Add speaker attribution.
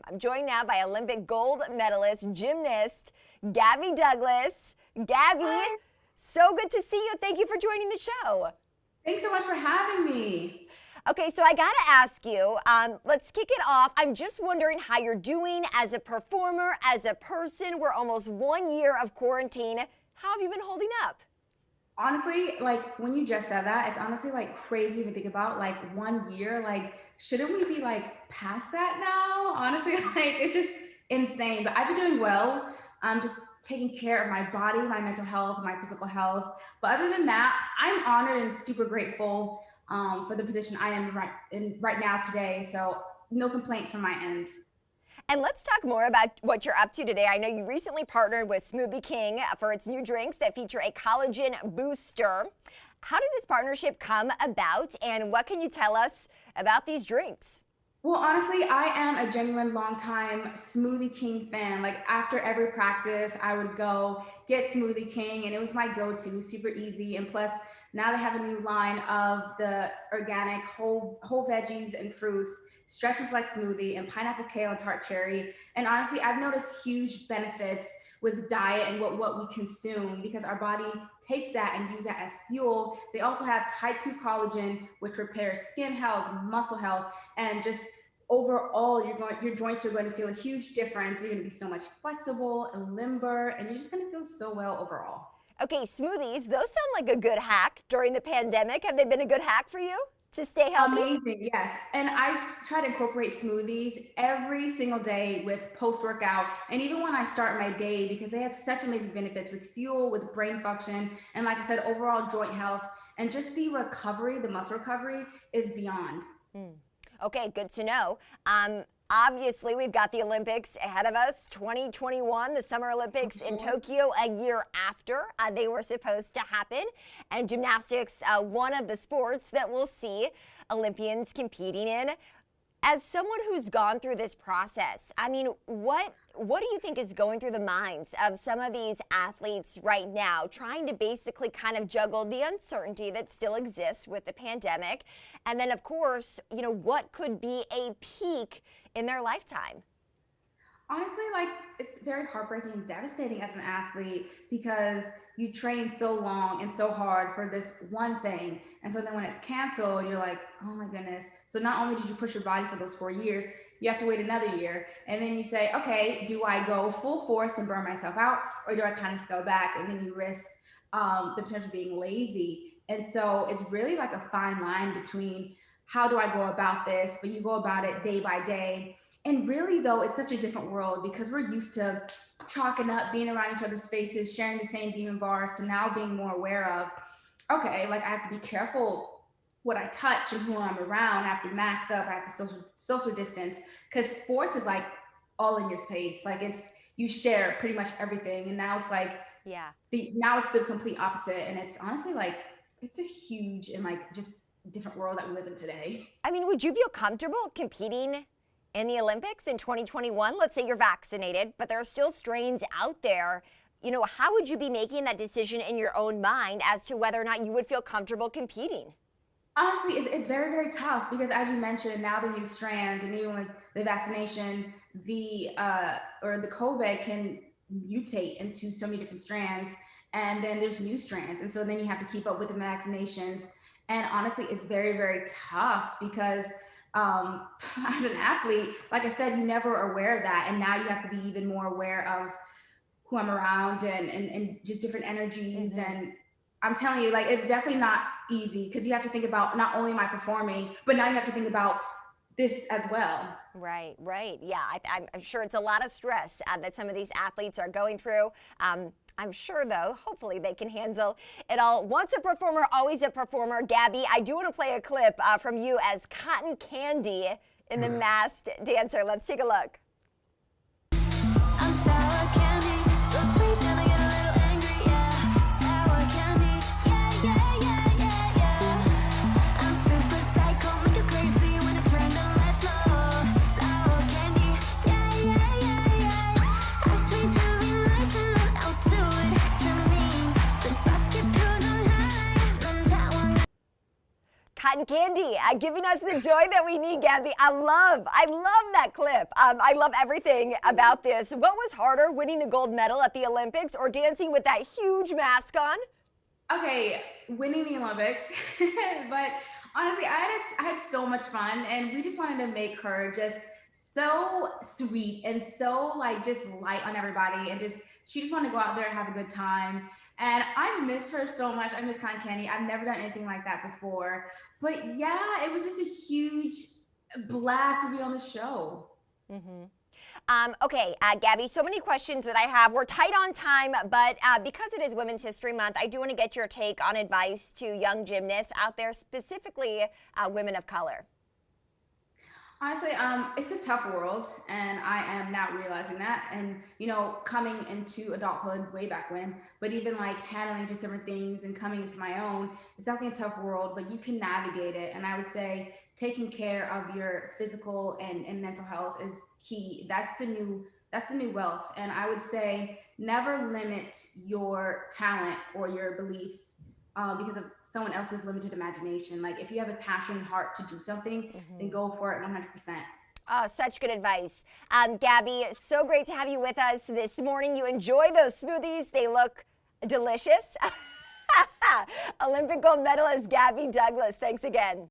Speaker 1: I'm joined now by Olympic gold medalist, gymnast, Gabby Douglas. Gabby,
Speaker 2: Hi.
Speaker 1: so good to see you. Thank you for joining the show.
Speaker 2: Thanks so much for having me.
Speaker 1: Okay, so I gotta ask you, let's kick it off. I'm just wondering how you're doing as a performer, as a person. We're almost 1 year of quarantine. How have you been holding up?
Speaker 2: Honestly, like when you just said that, it's honestly like crazy to think about like 1 year. Like, shouldn't we be like past that now? Honestly, like it's just insane. But I've been doing well. I'm just taking care of my body, my mental health, my physical health. But other than that, I'm honored and super grateful for the position I am right now today. So no complaints from my end.
Speaker 1: And let's talk more about what you're up to today. I know you recently partnered with Smoothie King for its new drinks that feature a collagen booster. How did this partnership come about, and what can you tell us about these drinks?
Speaker 2: Well, honestly, I am a genuine longtime Smoothie King fan. Like after every practice, I would go get Smoothie King, and it was my go-to, super easy. And plus, now they have a new line of the organic whole veggies and fruits, stretch and flex smoothie, and pineapple kale and tart cherry. And honestly, I've noticed huge benefits with diet and what we consume because our body takes that and use that as fuel. They also have type 2 collagen, which repairs skin health, muscle health, and just overall your joints are going to feel a huge difference. You're going to be so much flexible and limber, and you're just going to feel so well overall.
Speaker 1: Okay, smoothies, those sound like a good hack during the pandemic. Have they been a good hack for you to stay healthy?
Speaker 2: Amazing, yes. And I try to incorporate smoothies every single day with post-workout and even when I start my day because they have such amazing benefits with fuel, with brain function, and like I said, overall joint health and just the recovery, the muscle recovery is beyond.
Speaker 1: Mm. Okay, good to know. Obviously, we've got the Olympics ahead of us, 2021, the Summer Olympics in Tokyo a year after they were supposed to happen. And gymnastics, one of the sports that we'll see Olympians competing in. As someone who's gone through this process, I mean, what do you think is going through the minds of some of these athletes right now, trying to basically kind of juggle the uncertainty that still exists with the pandemic? And then, of course, you know, what could be a peak in their lifetime?
Speaker 2: Honestly, like it's very heartbreaking and devastating as an athlete because you train so long and so hard for this one thing. And so then when it's canceled, you're like, oh my goodness. So not only did you push your body for those 4 years, you have to wait another year. And then you say, okay, do I go full force and burn myself out? Or do I kind of scale back? And then you risk the potential of being lazy. And so it's really like a fine line between how do I go about this? But you go about it day by day. And really, though, it's such a different world because we're used to chalking up, being around each other's faces, sharing the same demon bars, to now being more aware of, okay, like I have to be careful what I touch and who I'm around. I have to mask up. I have to social distance because sports is like all in your face. Like it's you share pretty much everything, and now it's like now it's the complete opposite, and it's honestly like it's a huge and like just different world that we live in today.
Speaker 1: I mean, would you feel comfortable competing in the Olympics in 2021? Let's say you're vaccinated, but there are still strains out there. You know, how would you be making that decision in your own mind as to whether or not you would feel comfortable competing?
Speaker 2: Honestly, it's very, very tough because as you mentioned, now the new strands and even with the vaccination, the COVID can mutate into so many different strands. And then there's new strands. And so then you have to keep up with the vaccinations. And honestly, it's very, very tough because as an athlete, like I said, you never are aware of that. And now you have to be even more aware of who I'm around and just different energies.
Speaker 1: Mm-hmm.
Speaker 2: And I'm telling you, like, it's definitely not easy because you have to think about not only am I performing, but now you have to think about this as well.
Speaker 1: Right, right. Yeah, I'm sure it's a lot of stress that some of these athletes are going through. I'm sure, though, hopefully they can handle it all. Once a performer, always a performer. Gabby, I do want to play a clip from you as Cotton Candy in The Masked Dancer. Let's take a look.
Speaker 3: I'm sour candy, so sweet, and I get a little angry, yeah. Sour candy, yeah, yeah, yeah, yeah, yeah. I'm super psycho, make you crazy when I turn the lights low. Sour candy, yeah, yeah, yeah, yeah. Ask me to be nice and then I'll do it extra mean. Then pocket through the line, then that one.
Speaker 1: cotton candy, giving us the joy that we need, Gabby. I love that clip. I love everything about this. What was harder, winning a gold medal at the Olympics or dancing with that huge mask on?
Speaker 2: Okay, winning the Olympics, but honestly, I had so much fun, and we just wanted to make her just so sweet and so like just light on everybody, and she just wanted to go out there and have a good time. And I miss her so much. I miss Cotton Candy. I've never done anything like that before, but yeah, it was just a huge blast to be on the show.
Speaker 1: Okay, Gabby, so many questions that I have. We're tight on time, but because it is Women's History Month, I do want to get your take on advice to young gymnasts out there, specifically women of color.
Speaker 2: Honestly, it's a tough world, and I am now realizing that. And coming into adulthood way back when, but even like handling just different things and coming into my own, it's definitely a tough world, but you can navigate it. And I would say taking care of your physical and mental health is key. That's the new wealth. And I would say never limit your talent or your beliefs because of someone else's limited imagination. Like if you have a passion heart to do something, then go for it 100%.
Speaker 1: Oh, such good advice. Gabby, so great to have you with us this morning. You enjoy those smoothies. They look delicious. Olympic gold medalist Gabby Douglas, thanks again.